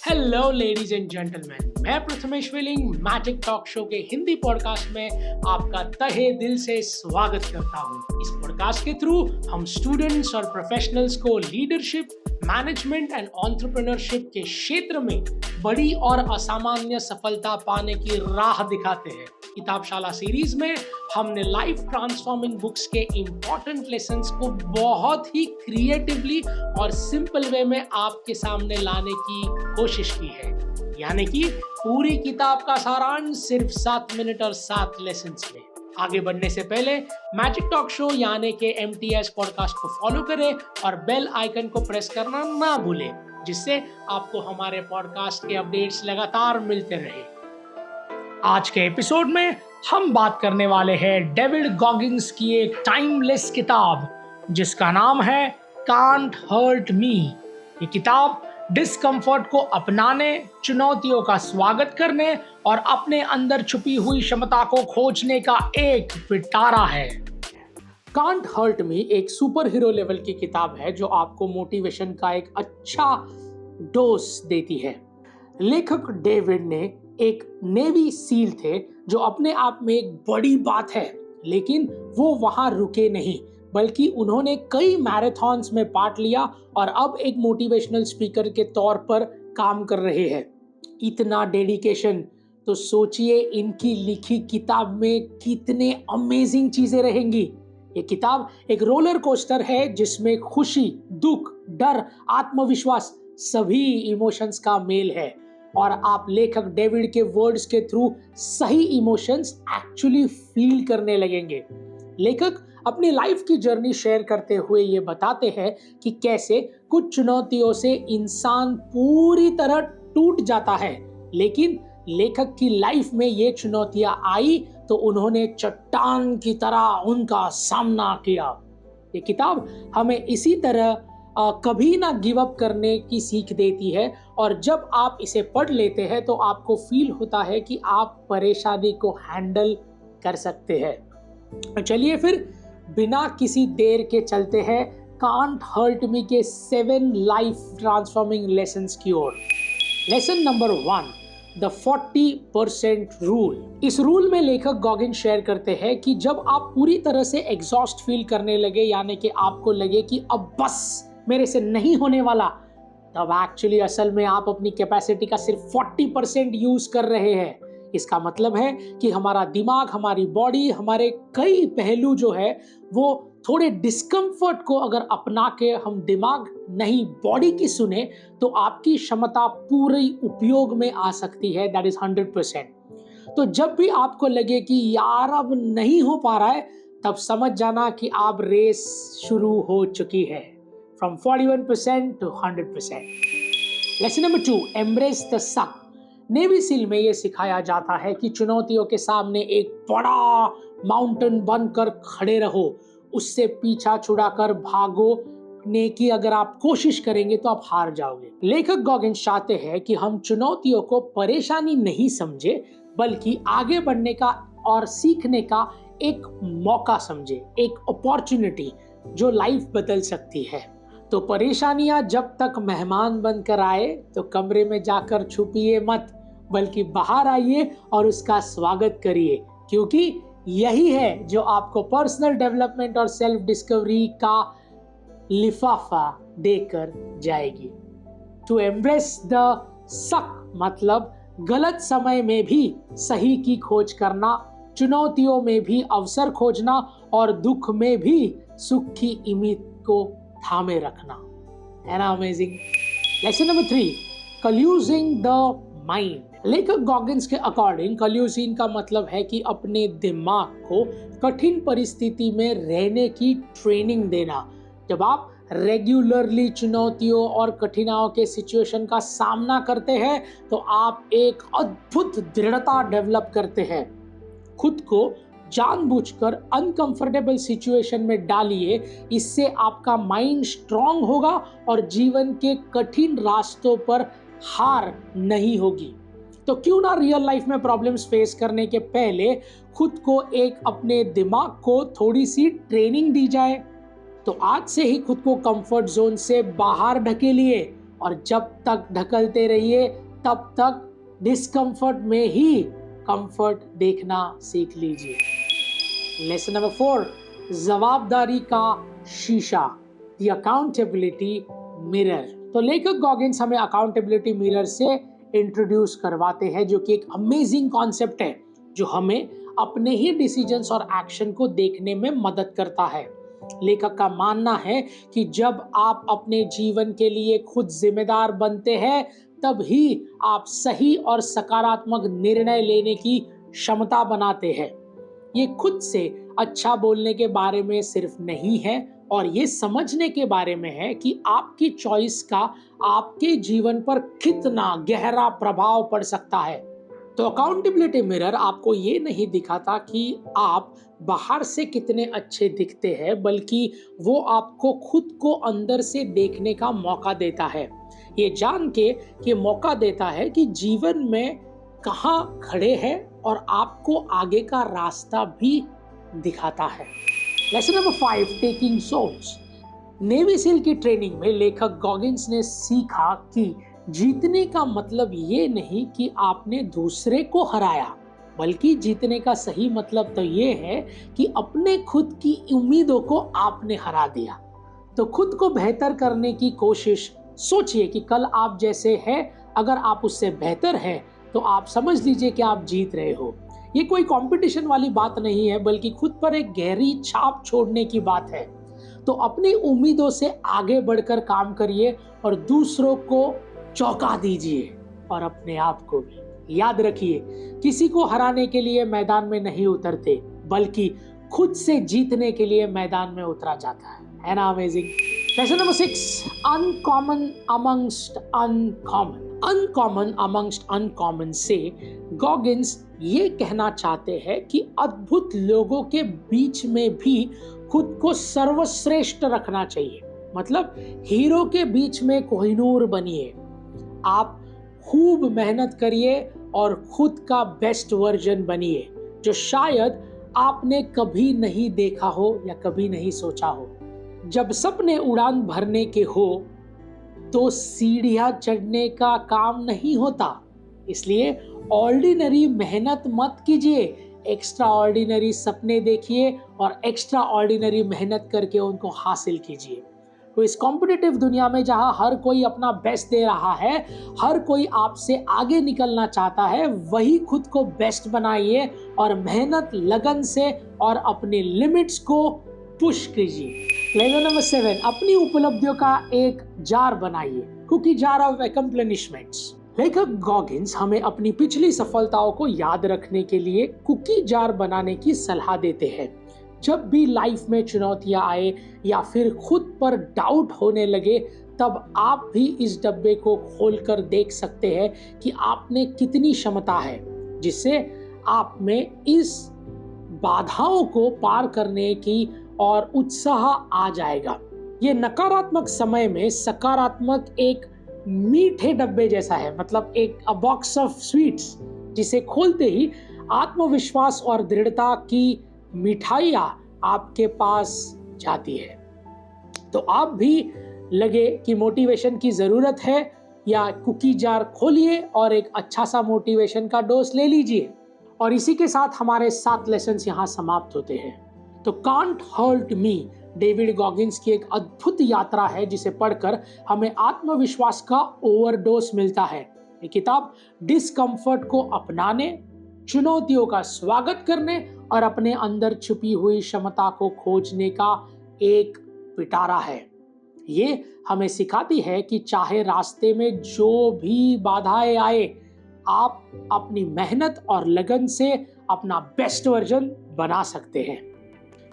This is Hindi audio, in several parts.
हेलो लेडीज एंड जेंटलमैन, मैं Prathamesh willing magic talk show के हिंदी पॉडकास्ट में आपका तहे दिल से स्वागत करता हूं। इस पॉडकास्ट के थ्रू हम स्टूडेंट्स और प्रोफेशनल्स को लीडरशिप, मैनेजमेंट एंड एंटरप्रेन्योरशिप के क्षेत्र में बड़ी और असामान्य सफलता पाने की राह दिखाते हैं। किताबशाला सीरीज में हमने लाइफ ट्रांसफॉर्मिंग बुक्स के इम्पोर्टेंट लेसन्स को बहुत ही क्रिएटिवली और सिंपल वे में आपके सामने लाने की कोशिश की है। यानी कि पूरी किताब का सारांश सिर्फ 7 मिनट और 7 लेसन्स में। आगे बढ़ने से पहले मैजिक टॉक शो यानी के MTS पॉडकास्ट को फॉलो करें और बेल आइकन को प्रेस करना ना भूलें, जिससे आपको हमारे पॉडकास्ट के अपडेट्स लगातार मिलते रहे। आज के एपिसोड में हम बात करने वाले हैं डेविड गॉगिन्स की एक टाइमलेस किताब जिसका नाम है कांट हर्ट मी। ये किताब डिस्कम्फर्ट को अपनाने, चुनौतियों का स्वागत करने और अपने अंदर छुपी हुई क्षमता को खोजने का एक पिटारा है। कांट हर्ट मी एक सुपर हीरो लेवल की किताब है जो आपको मोटिवेशन का एक अच्छा डोज देती है। लेखक डेविड ने एक नेवी सील थे जो अपने आप में एक बड़ी बात है, लेकिन वो वहां रुके नहीं बल्कि उन्होंने कई मैराथन्स में पार्ट लिया और अब एक मोटिवेशनल स्पीकर के तौर पर काम कर रहे हैं। इतना डेडिकेशन, तो सोचिए इनकी लिखी किताब में कितने अमेजिंग चीजें रहेंगी। ये किताब एक रोलर कोस्टर है जिसमें खुशी, दुख, डर, आत्मविश्वास सभी इमोशंस का मेल है और आप लेखक डेविड के वर्ड्स के थ्रू सही इमोशंस एक्चुअली फील करने लगेंगे। लेखक अपनी लाइफ की जर्नी शेयर करते हुए ये बताते हैं कि कैसे कुछ चुनौतियों से इंसान पूरी तरह टूट जाता है, लेकिन लेखक की लाइफ में ये चुनौतियां आई तो उन्होंने चट्टान की तरह उनका सामना किया। ये किताब हमें इसी तरह कभी ना गिव अप करने की सीख देती है और जब आप इसे पढ़ लेते हैं तो आपको फील होता है कि आप परेशानी को हैंडल कर सकते हैं। चलिए फिर बिना किसी देर के चलते हैं कांट हर्ट मी के 7 लाइफ ट्रांसफॉर्मिंग लेसन्स की ओर। Lesson number 1, the 40% rule. इस रूल में लेखक गॉगिन शेयर करते हैं कि जब आप पूरी तरह से एग्जॉस्ट फील करने लगे, यानी कि आपको लगे कि अब बस मेरे से नहीं होने वाला, तब एक्चुअली असल में आप अपनी कैपेसिटी का सिर्फ 40% यूज कर रहे हैं। इसका मतलब है कि हमारा दिमाग, हमारी बॉडी, हमारे कई पहलू जो है वो थोड़े डिस्कम्फर्ट को अगर अपना के हम दिमाग नहीं बॉडी की सुने तो आपकी क्षमता पूरी उपयोग में आ सकती है। That is 100%। तो जब भी आपको लगे कि यार अब नहीं हो पा रहा है, तब समझ जाना कि आप रेस शुरू हो चुकी है। From 41% to 100%. Lesson number 2, embrace the suck. Navy seal में ये सिखाया जाता है कि चुनौतियों के सामने एक बड़ा माउंटेन बनकर खड़े रहो, उससे पीछा छुड़ाकर भागने की अगर आप कोशिश करेंगे तो आप हार जाओगे। लेखक गॉगिन्स चाहते हैं कि हम चुनौतियों को परेशानी नहीं समझे बल्कि आगे बढ़ने का और सीखने का एक मौका समझे, एक अपॉर्चुनिटी जो लाइफ बदल सकती है। तो परेशानियां जब तक मेहमान बनकर आए तो कमरे में जाकर छुपिए मत, बल्कि बाहर आइए और उसका स्वागत करिए, क्योंकि यही है जो आपको पर्सनल डेवलपमेंट और सेल्फ डिस्कवरी का लिफाफा देकर जाएगी। टू एम्ब्रेस द सक मतलब गलत समय में भी सही की खोज करना, चुनौतियों में भी अवसर खोजना और दुख में भी सुख की उम्मीद को थामे रखना। है ना amazing? Lesson number 3, callusing the mind. लेखक गॉगिन्स के अकॉर्डिंग कल्यूजिंग का मतलब है कि अपने दिमाग को कठिन परिस्थिति में रहने की ट्रेनिंग देना। जब आप रेगुलरली चुनौतियों और कठिनाइयों के सिचुएशन का सामना करते हैं तो आप एक अद्भुत दृढ़ता डेवलप करते हैं। खुद को जानबूझकर अनकंफर्टेबल सिचुएशन में डालिए, इससे आपका माइंड स्ट्रांग होगा और जीवन के कठिन रास्तों पर हार नहीं होगी। तो क्यों ना रियल लाइफ में प्रॉब्लम्स फेस करने के पहले खुद को अपने दिमाग को थोड़ी सी ट्रेनिंग दी जाए। तो आज से ही खुद को कंफर्ट जोन से बाहर ढकेलिए और जब तक ढकलते रहिए तब तक डिस्कम्फर्ट में ही कंफर्ट देखना सीख लीजिए। लेसन नंबर 4, जवाबदारी का शीशा, द अकाउंटेबिलिटी मिरर। तो लेखक गॉगिन्स हमें अकाउंटेबिलिटी मिरर से इंट्रोड्यूस करवाते हैं, जो कि एक अमेजिंग कॉन्सेप्ट है जो हमें अपने ही डिसीजंस और एक्शन को देखने में मदद करता है। लेखक का मानना है कि जब आप अपने जीवन के लिए खुद जिम्मेदार बनते हैं तब ही आप सही और सकारात्मक निर्णय लेने की क्षमता बनाते हैं। ये खुद से अच्छा बोलने के बारे में सिर्फ नहीं है, और ये समझने के बारे में है कि आपकी चॉइस का आपके जीवन पर कितना गहरा प्रभाव पड़ सकता है। तो अकाउंटेबिलिटी मिरर आपको ये नहीं दिखाता कि आप बाहर से कितने अच्छे दिखते हैं, बल्कि वो आपको खुद को अंदर से देखने का मौका देता है। ये जान के कि मौका देता है कि जीवन में कहाँ खड़े हैं और आपको आगे का रास्ता भी दिखाता है। Lesson number 5, taking souls. Navy seal की ट्रेनिंग में लेखक गॉगिन्स ने सीखा कि जीतने का मतलब ये नहीं कि आपने दूसरे को हराया, बल्कि जीतने का सही मतलब तो ये है कि अपने खुद की उम्मीदों को आपने हरा दिया। तो खुद को बेहतर करने की कोशिश, सोचिए कि कल आप जैसे हैं, अगर आप उससे बेहतर हैं तो आप समझ लीजिए कि आप जीत रहे हो। ये कोई कंपटीशन वाली बात नहीं है, बल्कि खुद पर एक गहरी छाप छोड़ने की बात है। तो अपनी उम्मीदों से आगे बढ़कर काम करिए और दूसरों को चौंका दीजिए, और अपने आप को भी याद रखिए, किसी को हराने के लिए मैदान में नहीं उतरते, बल्कि खुद से जीतने के लिए मैदान में उतरा जाता है ना। Amazing. Lesson number 6, uncommon amongst uncommon. Uncommon amongst uncommon से गॉगिन्स ये कहना चाहते हैं कि अद्भुत लोगों के बीच में भी खुद को सर्वश्रेष्ठ रखना चाहिए। मतलब हीरो के बीच में कोहिनूर बनिए। आप खूब मेहनत करिए और खुद का बेस्ट वर्जन बनिए, जो शायद आपने कभी नहीं देखा हो या कभी नहीं सोचा हो। जब सपने उड़ान भरने के हो तो सीढ़ियां चढ़ने का काम नहीं होता। इसलिए ऑर्डिनरी मेहनत मत कीजिए, एक्स्ट्रा ऑर्डिनरी सपने देखिए और एक्स्ट्रा ऑर्डिनरी मेहनत करके उनको हासिल कीजिए। तो इस कॉम्पिटिटिव दुनिया में जहां हर कोई अपना बेस्ट दे रहा है, हर कोई आपसे आगे निकलना चाहता है, वही खुद को बेस्ट बनाइए और मेहनत लगन से और अपने लिमिट्स को पुश कीजिए। लेसन नंबर 7, अपनी उपलब्धियों का एक जार बनाइए, कुकी जार ऑफ अकम्प्लिशमेंट्स। लेखक गॉगिन्स हमें अपनी पिछली सफलताओं को याद रखने के लिए कुकी जार बनाने की सलाह देते हैं। जब भी लाइफ में चुनौतियां आए या फिर खुद पर डाउट होने लगे, तब आप भी इस डब्बे को खोलकर देख सकते हैं कि आप में कितनी क्षमता है, जिससे आप में इस बाधाओं को पार करने की और उत्साह आ जाएगा। ये नकारात्मक समय में सकारात्मक एक मीठे डब्बे जैसा है, मतलब एक बॉक्स ऑफ स्वीट्स, जिसे खोलते ही आत्मविश्वास और दृढ़ता की मिठाइयाँ आपके पास जाती है। तो आप भी लगे कि मोटिवेशन की ज़रूरत है, या कुकी जार खोलिए और एक अच्छा सा मोटिवेशन का डोज ले लीजिए। और इसी के साथ हमारे 7 लेसन्स यहाँ समाप्त होते हैं। तो can't hurt me David Goggins की एक अद्भुत यात्रा है, जिसे पढ़कर हमें आत्मविश्वास का ओवरडोज मिलता है। ये किताब डिस्कम्फर्ट को अपनाने, चुनौतियों का स्वागत करने और अपने अंदर छुपी हुई क्षमता को खोजने का एक पिटारा है। ये हमें सिखाती है कि चाहे रास्ते में जो भी बाधाएं आए, आप अपनी मेहनत और लगन से अपना बेस्ट वर्जन बना सकते हैं।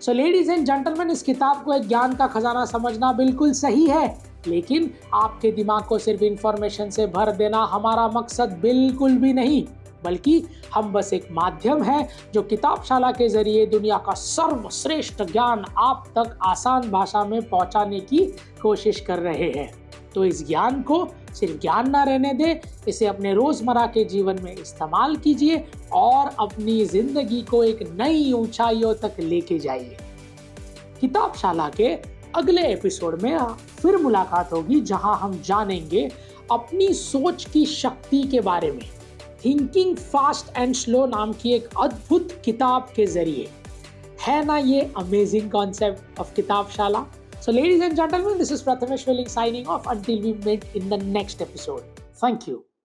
सो लेडीज एंड जेंटलमैन, इस किताब को एक ज्ञान का खजाना समझना बिल्कुल सही है, लेकिन आपके दिमाग को सिर्फ इंफॉर्मेशन से भर देना हमारा मकसद बिल्कुल भी नहीं, बल्कि हम बस एक माध्यम है जो किताबशाला के जरिए दुनिया का सर्वश्रेष्ठ ज्ञान आप तक आसान भाषा में पहुंचाने की कोशिश कर रहे हैं। तो इस ज्ञान को सिर्फ ज्ञान ना रहने दें, इसे अपने रोजमर्रा के जीवन में इस्तेमाल कीजिए और अपनी जिंदगी को एक नई ऊंचाइयों तक लेके जाइए। किताबशाला के अगले एपिसोड में फिर मुलाकात होगी, जहां हम जानेंगे अपनी सोच की शक्ति के बारे में थिंकिंग फास्ट एंड स्लो नाम की एक अद्भुत किताब के जरिए। है ना ये amazing concept of Kitabshala? So ladies and gentlemen, this is Prathamesh Welling signing off until we meet in the next episode. Thank you.